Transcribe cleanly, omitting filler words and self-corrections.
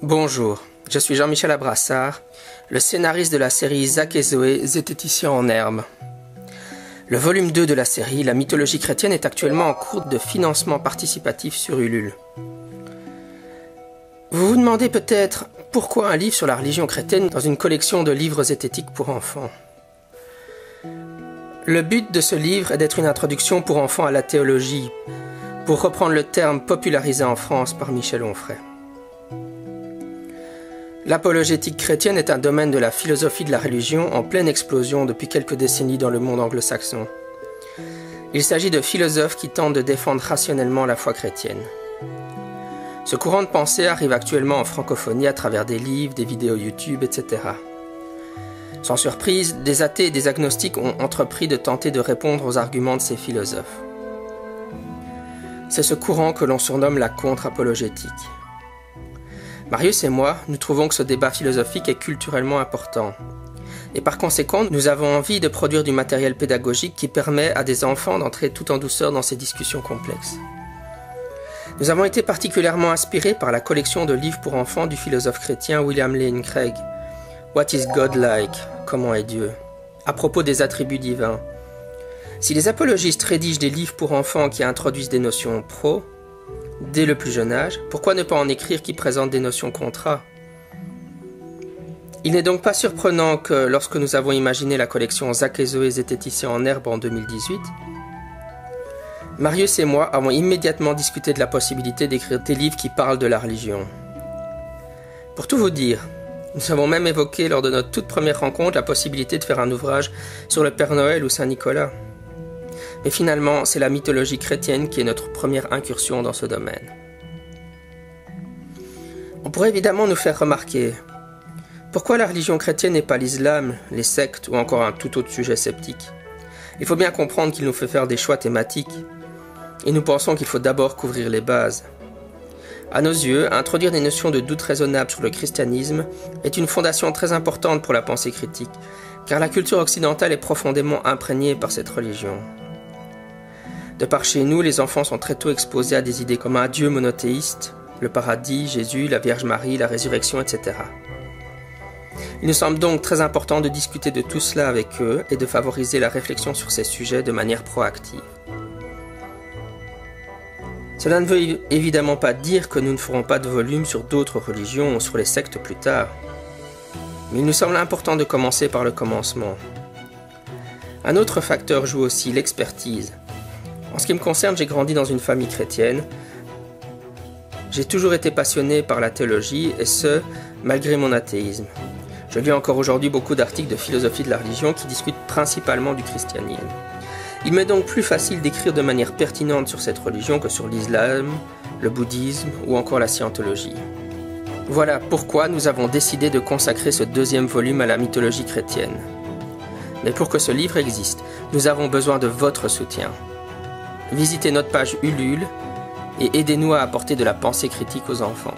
Bonjour, je suis Jean-Michel Abrassard, le scénariste de la série Zach et Zoé, zététiciens en herbe. Le volume 2 de la série, La mythologie chrétienne, est actuellement en cours de financement participatif sur Ulule. Vous vous demandez peut-être pourquoi un livre sur la religion chrétienne dans une collection de livres zététiques pour enfants. Le but de ce livre est d'être une introduction pour enfants à la théologie, pour reprendre le terme popularisé en France par Michel Onfray. L'apologétique chrétienne est un domaine de la philosophie de la religion en pleine explosion depuis quelques décennies dans le monde anglo-saxon. Il s'agit de philosophes qui tentent de défendre rationnellement la foi chrétienne. Ce courant de pensée arrive actuellement en francophonie à travers des livres, des vidéos YouTube, etc. Sans surprise, des athées et des agnostiques ont entrepris de tenter de répondre aux arguments de ces philosophes. C'est ce courant que l'on surnomme la contre-apologétique. Marius et moi, nous trouvons que ce débat philosophique est culturellement important. Et par conséquent, nous avons envie de produire du matériel pédagogique qui permet à des enfants d'entrer tout en douceur dans ces discussions complexes. Nous avons été particulièrement inspirés par la collection de livres pour enfants du philosophe chrétien William Lane Craig, What is God like? Comment est Dieu? À propos des attributs divins. Si les apologistes rédigent des livres pour enfants qui introduisent des notions pro, dès le plus jeune âge, pourquoi ne pas en écrire qui présentent des notions contra? Il n'est donc pas surprenant que, lorsque nous avons imaginé la collection Zach et Zoé zététiciens en herbe en 2018, Marius et moi avons immédiatement discuté de la possibilité d'écrire des livres qui parlent de la religion. Pour tout vous dire, nous avons même évoqué lors de notre toute première rencontre la possibilité de faire un ouvrage sur le Père Noël ou Saint-Nicolas. Mais finalement, c'est la mythologie chrétienne qui est notre première incursion dans ce domaine. On pourrait évidemment nous faire remarquer pourquoi la religion chrétienne n'est pas l'islam, les sectes ou encore un tout autre sujet sceptique. Il faut bien comprendre qu'il nous fait faire des choix thématiques et nous pensons qu'il faut d'abord couvrir les bases. À nos yeux, introduire des notions de doute raisonnable sur le christianisme est une fondation très importante pour la pensée critique, car la culture occidentale est profondément imprégnée par cette religion. De par chez nous, les enfants sont très tôt exposés à des idées comme un Dieu monothéiste, le paradis, Jésus, la Vierge Marie, la résurrection, etc. Il nous semble donc très important de discuter de tout cela avec eux et de favoriser la réflexion sur ces sujets de manière proactive. Cela ne veut évidemment pas dire que nous ne ferons pas de volume sur d'autres religions ou sur les sectes plus tard. Mais il nous semble important de commencer par le commencement. Un autre facteur joue aussi, l'expertise. En ce qui me concerne, j'ai grandi dans une famille chrétienne. J'ai toujours été passionné par la théologie, et ce, malgré mon athéisme. Je lis encore aujourd'hui beaucoup d'articles de philosophie de la religion qui discutent principalement du christianisme. Il m'est donc plus facile d'écrire de manière pertinente sur cette religion que sur l'islam, le bouddhisme ou encore la scientologie. Voilà pourquoi nous avons décidé de consacrer ce deuxième volume à la mythologie chrétienne. Mais pour que ce livre existe, nous avons besoin de votre soutien. Visitez notre page Ulule et aidez-nous à apporter de la pensée critique aux enfants.